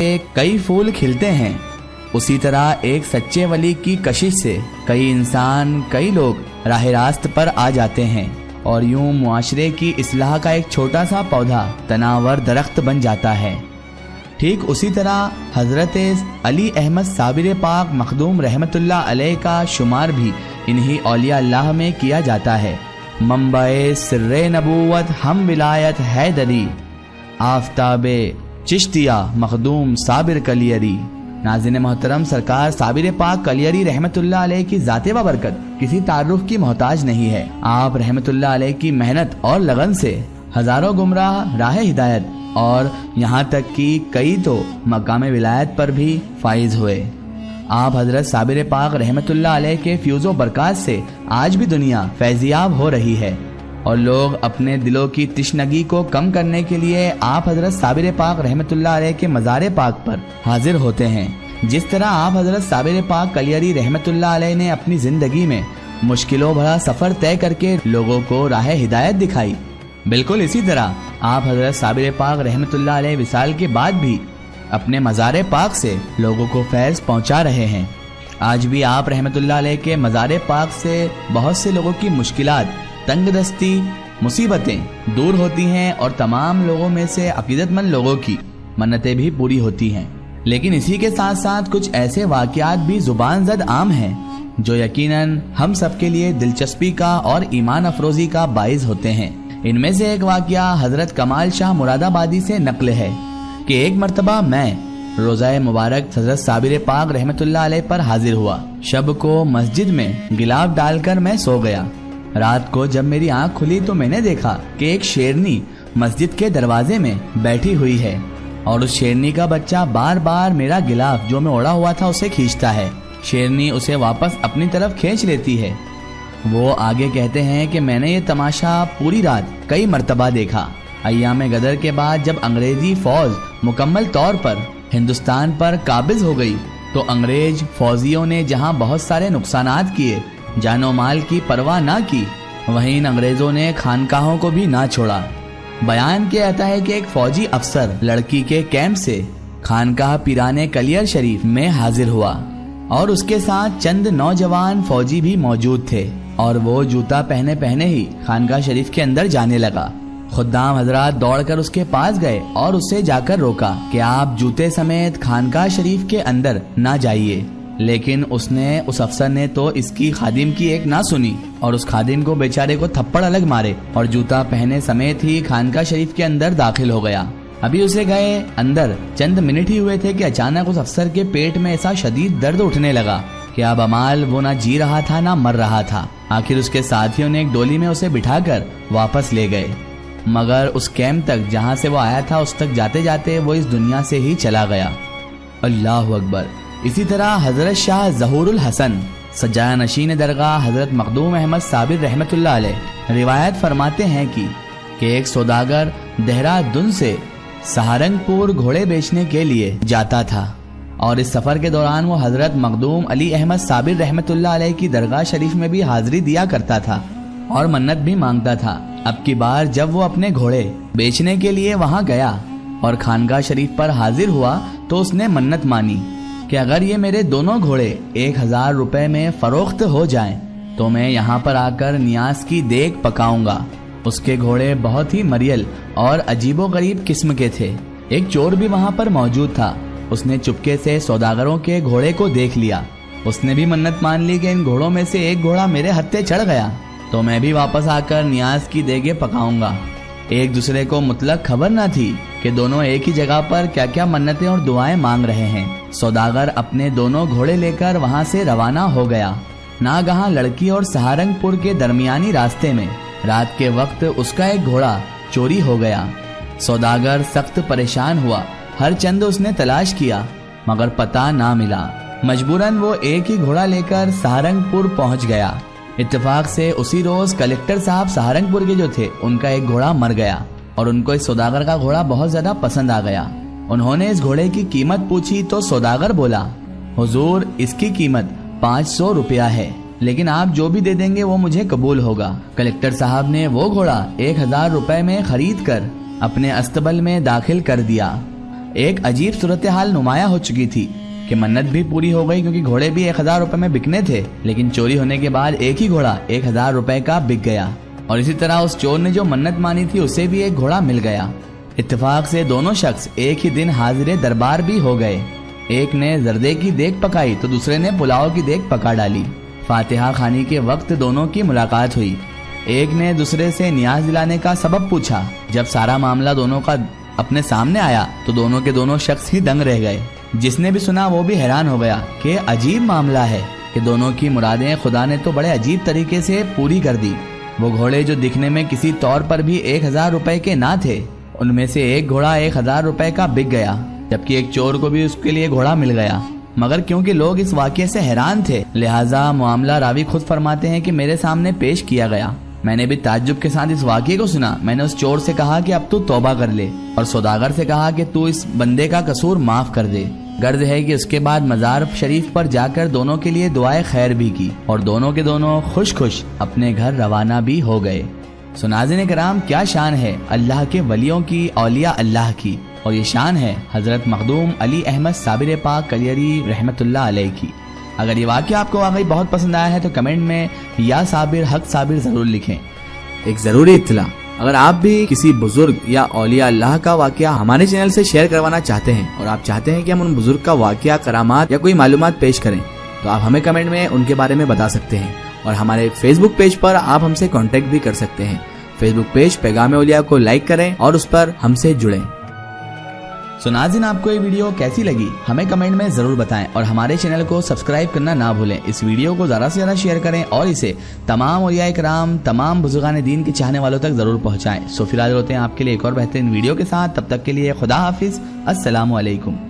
कई फूल खिलते हैं, उसी तरह एक सच्चे वली की कशिश से कई इंसान, कई लोग राह रास्त पर आ जाते हैं और यूं मुआशरे की इस्लाह का एक छोटा सा पौधा तनावर दरख्त बन जाता है। ठीक उसी तरह हजरत अली अहमद साबिर पाक मखदूम रहमतुल्लाह अलैह का शुमार भी इन्हीं औलिया अल्लाह में किया जाता है। मंबाए सिर्रे नबूवत हम विलायत हैदरी, आफताबे चिश्तिया मखदूम साबिर कलियरी। नाज़िन मोहतरम, सरकार साबिर पाक कलियरी रहमतुल्लाह अलैह की ज़ाते व बरकत किसी तारुफ की मोहताज नहीं है। आप रहमतुल्लाह अलैह की मेहनत और लगन से हजारों गुमराह राह हिदायत और यहाँ तक कि कई तो मकाम विलायत पर भी फाइज हुए। आप हजरत साबिर पाक रहमतुल्लाह अलैह के फ्यूज़ो बरकात से आज भी दुनिया फैजियाब हो रही है और लोग अपने दिलों की तिश्नगी को कम करने के लिए आप हजरत साबिर पाक रहमतुल्लाह अलैह के मज़ार पाक पर हाजिर होते हैं। जिस तरह आप हजरत साबिर पाक कलियरी रहमतुल्लाह अलैह ने अपनी जिंदगी में मुश्किलों भरा सफर तय करके लोगों को राह हिदायत दिखाई, बिल्कुल इसी तरह आप हजरत साबिर पाक रहमतुल्लाह अलैह विसाल के बाद भी अपने मज़ार पाक से लोगों को फैज़ पहुंचा रहे हैं। आज भी आप रहमतुल्लाह अलैह के मज़ार पाक से बहुत से लोगों की मुश्किलात, तंगदस्ती, मुसीबतें दूर होती हैं और तमाम लोगों में से अकीदतमंद लोगों की मन्नतें भी पूरी होती हैं। लेकिन इसी के साथ साथ कुछ ऐसे वाक़यात भी जुबान ज़द आम हैं जो यकीनन हम सबके लिए दिलचस्पी का और ईमान अफरोज़ी का बाइस होते हैं। इनमें से एक वाक़या हजरत कमाल शाह मुरादाबादी से नकल है कि एक मर्तबा मैं रोज़ा मुबारक हजरत साबिर पाक रहमतुल्लाह अलैह पर हाजिर हुआ। शब को मस्जिद में गिलाफ डालकर मैं सो गया। रात को जब मेरी आंख खुली तो मैंने देखा कि एक शेरनी मस्जिद के दरवाजे में बैठी हुई है और उस शेरनी का बच्चा बार बार मेरा गिलाफ जो मैं ओढ़ा हुआ था उसे खींचता है। शेरनी उसे वापस अपनी तरफ खींच लेती है। वो आगे कहते हैं कि मैंने ये तमाशा पूरी रात कई मर्तबा देखा। अय्याम गदर के बाद जब अंग्रेजी फौज मुकम्मल तौर पर हिंदुस्तान पर काबिज हो गई तो अंग्रेज फौजियों ने जहां बहुत सारे नुकसानात किए, जानो माल की परवाह ना की, वहीं इन अंग्रेजों ने खानकाहों को भी ना छोड़ा। बयान किया जाता है कि एक फौजी अफसर लड़की के कैंप से खानकाह पीराने कलियर शरीफ में हाजिर हुआ और उसके साथ चंद नौजवान फौजी भी मौजूद थे और वो जूता पहने पहने ही खानकाह शरीफ के अंदर जाने लगा। खुद्दाम हजरात दौड़कर उसके पास गए और उससे जाकर रोका कि आप जूते समेत खानकाह शरीफ के अंदर ना जाइए। लेकिन उस अफसर ने तो इसकी खादिम की एक ना सुनी और उस खादिम को बेचारे को थप्पड़ अलग मारे और जूता पहने समेत ही खानकाह शरीफ के अंदर दाखिल हो गया। अभी उसे गए अंदर चंद मिनट ही हुए थे कि अचानक उस अफसर के पेट में ऐसा शदीद दर्द उठने लगा कि अब अमाल वो ना जी रहा था ना मर रहा था। आखिर उसके साथियों ने एक डोली में उसे बिठाकर वापस ले गए, मगर उस कैंप तक जहां से वो आया था उस तक जाते जाते वो इस दुनिया से ही चला गया। अल्लाह अकबर। इसी तरह हजरत शाह ज़हूरुल हसन सज्जाया नशीन दरगाह हजरत मखदूम अहमद साबिर रहमतुल्लाह अलैह रिवायत फरमाते हैं कि एक सौदागर देहरादून से सहारनपुर घोड़े बेचने के लिए जाता था और इस सफर के दौरान वो हजरत मखदूम अली अहमद साबिर रहमतुल्लाह अलैह की दरगाह शरीफ में भी हाजिरी दिया करता था और मन्नत भी मांगता था। अब की बार जब वो अपने घोड़े बेचने के लिए वहां गया और खानगाह शरीफ पर हाजिर हुआ तो उसने मन्नत मानी कि अगर ये मेरे दोनों घोड़े 1000 रुपए में फरोख्त हो जाएं तो मैं यहाँ पर आकर नियाज की देग पकाऊंगा। उसके घोड़े बहुत ही मरियल और अजीबोगरीब किस्म के थे। एक चोर भी वहाँ पर मौजूद था। उसने चुपके से सौदागरों के घोड़े को देख लिया। उसने भी मन्नत मान ली कि इन घोड़ों में से एक घोड़ा मेरे हत्थे चढ़ गया तो मैं भी वापस आकर नियाज की देगे पकाऊंगा। एक दूसरे को मुतलक खबर न थी कि दोनों एक ही जगह पर क्या क्या मन्नतें और दुआएं मांग रहे हैं। सौदागर अपने दोनों घोड़े लेकर वहां से रवाना हो गया। नागहां लड़की और सहारनपुर के दरमियानी रास्ते में रात के वक्त उसका एक घोड़ा चोरी हो गया। सौदागर सख्त परेशान हुआ। हर चंद उसने तलाश किया मगर पता ना मिला। मजबूरन वो एक ही घोड़ा लेकर सहारनपुर पहुंच गया। इत्तेफाक से उसी रोज कलेक्टर साहब सहारनपुर के जो थे उनका एक घोड़ा मर गया और उनको इस सौदागर का घोड़ा बहुत ज्यादा पसंद आ गया। उन्होंने इस घोड़े की कीमत पूछी तो सौदागर बोला, हुजूर इसकी कीमत 500 रुपया है, लेकिन आप जो भी दे देंगे वो मुझे कबूल होगा। कलेक्टर साहब ने वो घोड़ा 1000 रुपए में खरीद कर अपने अस्तबल में दाखिल कर दिया। ایک عجیب صورتحال نمایاں ہو چکی تھی کہ منت بھی پوری ہو گئی، کیونکہ گھوڑے بھی 1000 روپے میں بکنے تھے، لیکن چوری ہونے کے بعد ایک ہی گھوڑا 1000 روپے کا بک گیا، اور اسی طرح اس چور نے جو منت مانی تھی اسے بھی ایک گھوڑا مل گیا۔ اتفاق سے دونوں شخص ایک ہی دن حاضر دربار بھی ہو گئے۔ ایک نے زردے کی دیگ پکائی تو دوسرے نے پلاؤ کی دیگ پکا ڈالی۔ فاتحہ خوانی کے وقت دونوں کی ملاقات ہوئی۔ ایک نے دوسرے سے نیاز دلانے کا سبب پوچھا۔ جب سارا معاملہ دونوں کا اپنے سامنے آیا تو دونوں کے دونوں شخص ہی دنگ رہ گئے۔ جس نے بھی سنا وہ بھی حیران ہو گیا کہ عجیب معاملہ ہے کہ دونوں کی مرادیں خدا نے تو بڑے عجیب طریقے سے پوری کر دی۔ وہ گھوڑے جو دکھنے میں کسی طور پر بھی 1000 روپے کے نہ تھے، ان میں سے ایک گھوڑا 1000 روپے کا بک گیا، جبکہ ایک چور کو بھی اس کے لیے گھوڑا مل گیا۔ مگر کیونکہ لوگ اس واقعے سے حیران تھے، لہٰذا معاملہ راوی خود فرماتے ہیں کہ میرے سامنے پیش کیا گیا۔ میں نے بھی تعجب کے ساتھ اس واقعے کو سنا۔ میں نے اس چور سے کہا کہ اب تو توبہ کر لے، اور سوداگر سے کہا کہ تو اس بندے کا قصور معاف کر دے۔ غرض ہے کہ اس کے بعد مزار شریف پر جا کر دونوں کے لیے دعائے خیر بھی کی، اور دونوں کے دونوں خوش خوش اپنے گھر روانہ بھی ہو گئے۔ ناظرین کرام، کیا شان ہے اللہ کے ولیوں کی، اولیاء اللہ کی، اور یہ شان ہے حضرت مخدوم علی احمد صابر پاک کلیری رحمت اللہ علیہ کی۔ اگر یہ واقعہ آپ کو واقعی بہت پسند آیا ہے تو کمنٹ میں یا صابر حق صابر ضرور لکھیں۔ ایک ضروری اطلاع، اگر آپ بھی کسی بزرگ یا اولیاء اللہ کا واقعہ ہمارے چینل سے شیئر کروانا چاہتے ہیں، اور آپ چاہتے ہیں کہ ہم ان بزرگ کا واقعہ، کرامات یا کوئی معلومات پیش کریں، تو آپ ہمیں کمنٹ میں ان کے بارے میں بتا سکتے ہیں، اور ہمارے فیس بک پیج پر آپ ہم سے کانٹیکٹ بھی کر سکتے ہیں۔ فیس بک پیج پیغام اولیاء کو لائک کریں اور اس پر ہم سے جڑیں۔ ناظرین، آپ کو یہ ویڈیو کیسی لگی ہمیں کمنٹ میں ضرور بتائیں، اور ہمارے چینل کو سبسکرائب کرنا نہ بھولیں۔ اس ویڈیو کو زیادہ سے زیادہ شیئر کریں اور اسے تمام اولیاء کرام، تمام بزرگان دین کے چاہنے والوں تک ضرور پہنچائیں۔ فی الحال ہوتے ہیں آپ کے لیے ایک اور بہترین ویڈیو کے ساتھ، تب تک کے لیے خدا حافظ، السلام علیکم۔